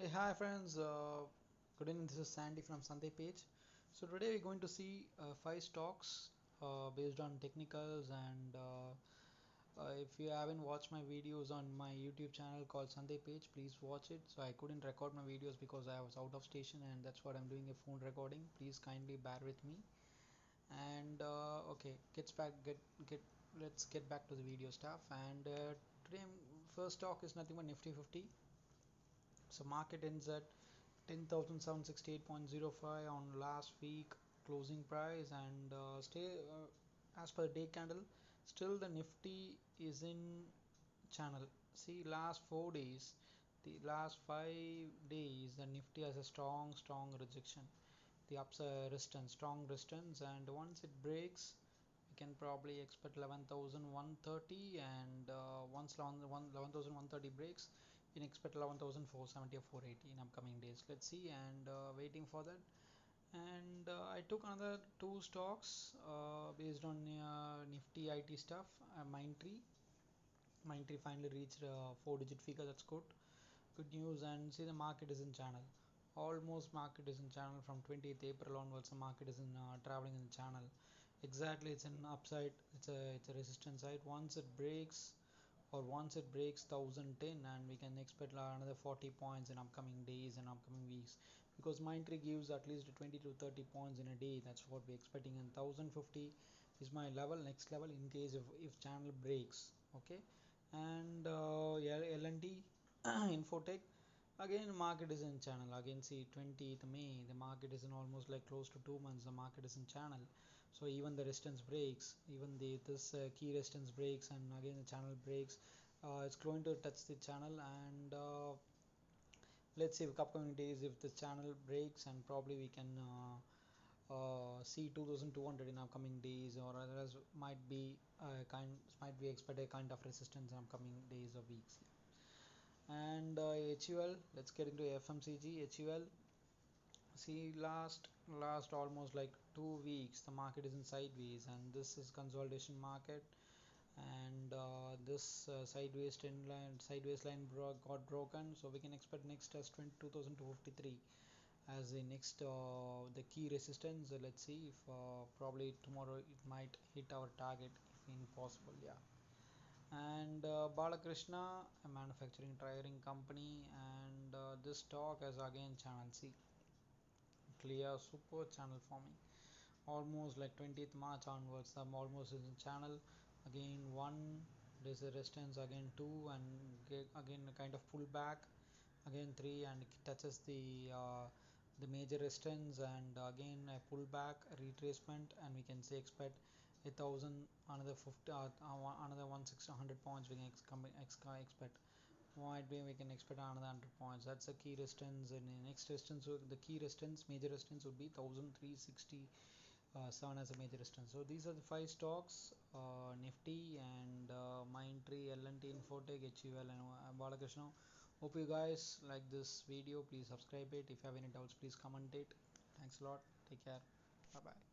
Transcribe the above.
Hey, hi friends. Good evening. This is Sandy from Sandhai Pechu. So today we're going to see five stocks based on technicals, and if you haven't watched my videos on my YouTube channel called Sandhai Pechu, please watch it. So I couldn't record my videos because I was out of station, and that's what I'm doing a phone recording. Please kindly bear with me. And okay, get let's get back to the video stuff. And today first stock is nothing but Nifty 50. So market ends at 10,768.05 on last week closing price, and stay as per the day candle, still the Nifty is in channel. See, last 4 days, the last 5 days, the Nifty has a strong rejection, the upside resistance, strong resistance, and once it breaks we can probably expect 11,130, and once 11,130 breaks you can expect 11,470 or 480 in upcoming days. Let's see, and waiting for that. And I took another two stocks based on Nifty IT stuff. Mindtree finally reached a 4-digit figure. That's good news. And see, the market is in channel. Almost market is in channel from 20th April onwards. The market is in traveling in the channel. Exactly, it's an upside. It's a resistance side. Once it breaks 1010, and we can expect another 40 points in upcoming days and upcoming weeks, because Mindtree gives at least 20 to 30 points in a day. That's what we're expecting, and 1050 is my next level in case if channel breaks. Okay. And yeah, L&T Infotech, again market is in channel. Again, see, 20th May, the market is in almost like close to 2 months, the market is in channel. So even the resistance breaks, even this key resistance breaks, and again the channel breaks, it's going to touch the channel. And let's see, upcoming days, if the channel breaks, and probably we can see 2200 in upcoming days, or otherwise might be expect a kind of resistance in upcoming days or weeks. And HUL, let's get into FMCG. HUL, see, last almost like 2 weeks the market is in sideways, and this is consolidation market. And this sideways line got broken, so we can expect next test 22,253 as the next the key resistance. Let's see if probably tomorrow it might hit our target if possible. Yeah. And Balakrishna, a manufacturing tiring company, and this stock has again channel. See, clear super channel forming almost like 20th March onwards. I'm almost in the channel. Again one, there's a resistance, again two, and again a kind of pullback, again three, and it touches the major resistance, and again a pullback, a retracement, and we can say expect 1,000, another 50, another 1,600 points we can expect. Might be we can expect another 100 points. That's the key resistance. And the next resistance, so the key resistance, major resistance would be 1,360 7 as a major resistance. So these are the five stocks: Nifty, and Mindtree, L&T, Infotech, HUL, and Balakrishna. Hope you guys like this video. Please subscribe it. If you have any doubts, please comment it. Thanks a lot. Take care. Bye bye.